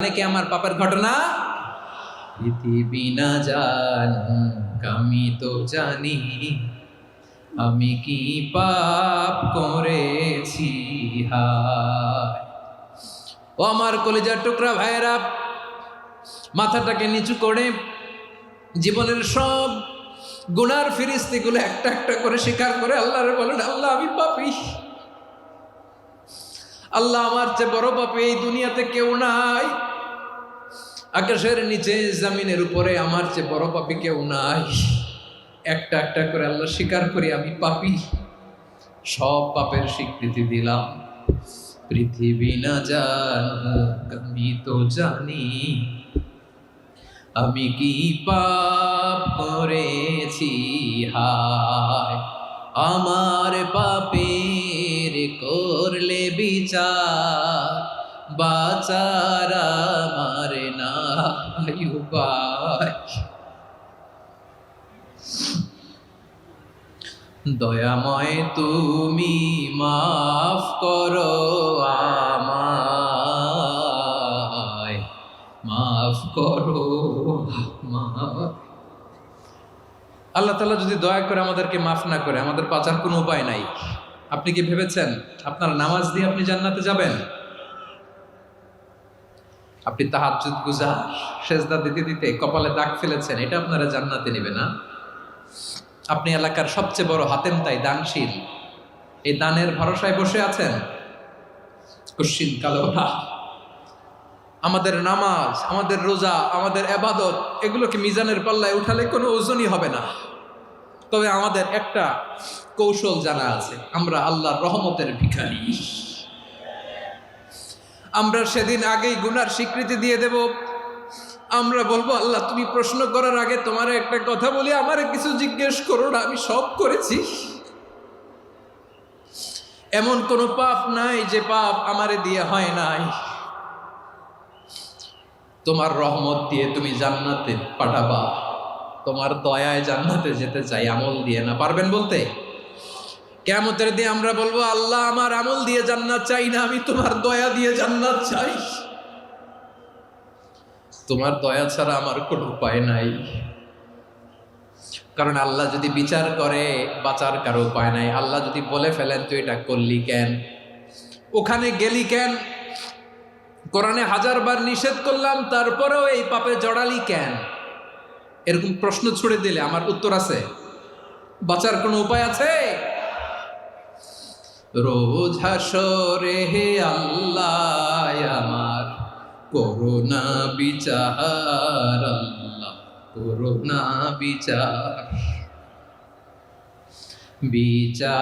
কি আমার পাপের ঘটনা? পৃথিবী না জানুক আমি তো জানি আমি কি পাপ করেছি। হায় ও আমার কলিজার টুকরা ভাইয়েরা, মাথাটাকে নিচু করে জীবনের সব গুনার ফিরিস্তিগুলো একটা একটা করে স্বীকার করে আল্লাহরে বলেন, আল্লাহ আমি পাপী। আল্লাহ আমার চেয়ে বড় পাপী এই দুনিয়াতে কেউ নাই। আকাশের নিচে জমিনের উপরে আমার চেয়ে বড় পাপী কেউ নাই। একটা একটা করে আল্লাহ স্বীকার করি আমি পাপী। সব পাপের স্বীকৃতি দিলাম। পৃথিবী না জানুক আমি তো জানি আমি কি পাপ করেছি। হায় আমার পাপের করলে বিচার, বাঁচার আমার নাই উপায়। দয়াময় তুমি মাফ করো আমায়, মাফ করো আমায়। আল্লাহ তাআলা যদি দয়া করে আমাদেরকে মাফ না করে, আমাদের বাঁচার কোনো উপায় নাই। আপনি কি ভেবেছেন আপনার নামাজ দিয়ে আপনি জান্নাতে যাবেন? আপনি তাহাজ্জুদ গুজার, সেজদা দিতে দিতে কপালে দাগ ফেলেছেন, এটা আপনারা জান্নাতে নেবে না? আপনি এলাকার সবচেয়ে বড় হাতেম তাই দানশীল, এই দানের ভরসায় বসে আছেন কুশ্চিন কালো না। আমাদের নামাজ, আমাদের রোজা, আমাদের ইবাদত, এগুলোকে মিজানের পাল্লায় উঠালে কোনো ওজনই হবে না। তবে আমাদের একটা কৌশল জানা আছে, আমরা আল্লাহর রহমতের ভিখারি। আমরা সেদিন আগেই গুনার স্বীকৃতি দিয়ে দেব। আমরা বলবো, আল্লাহ তুমি প্রশ্ন করার আগে তোমার একটা কথা বলি, আমারে কিছু জিজ্ঞেস করো না, আমি সব করেছি। এমন কোন পাপ নাই যে পাপ আমারে দিয়ে হয় নাই। তোমার রহমত দিয়ে তুমি জান্নাতে পাঠাবা, তোমার দয়ায় জান্নাতে যেতে চাই, আমল দিয়ে না। পারবেন বলতে? কিয়ামতের দিন আমরা বলবো, আল্লাহ আমার আমল দিয়ে জান্নাত চাই না, আমি তোমার দয়া দিয়ে জান্নাত চাই। তোমার দয়া ছাড়া আমার কোনো উপায় নাই। কারণ আল্লাহ যদি বিচার করে, বাঁচার কারো উপায় নাই। আল্লাহ যদি বলে ফেলেন তুই এটা করলি কেন, ওখানে গেলি কেন, কোরআনে 1000 বার নিষেধ করলাম তারপরেও এই পাপে জড়ালি কেন, এরকম প্রশ্ন ছুড়ে দিলে আমার উত্তর আছে? বাঁচার কোনো উপায় আছে? রোজ হাসরে হে আল্লাহ আমার করুণা বিচার, আল্লাহ করুণা বিচার। বিচার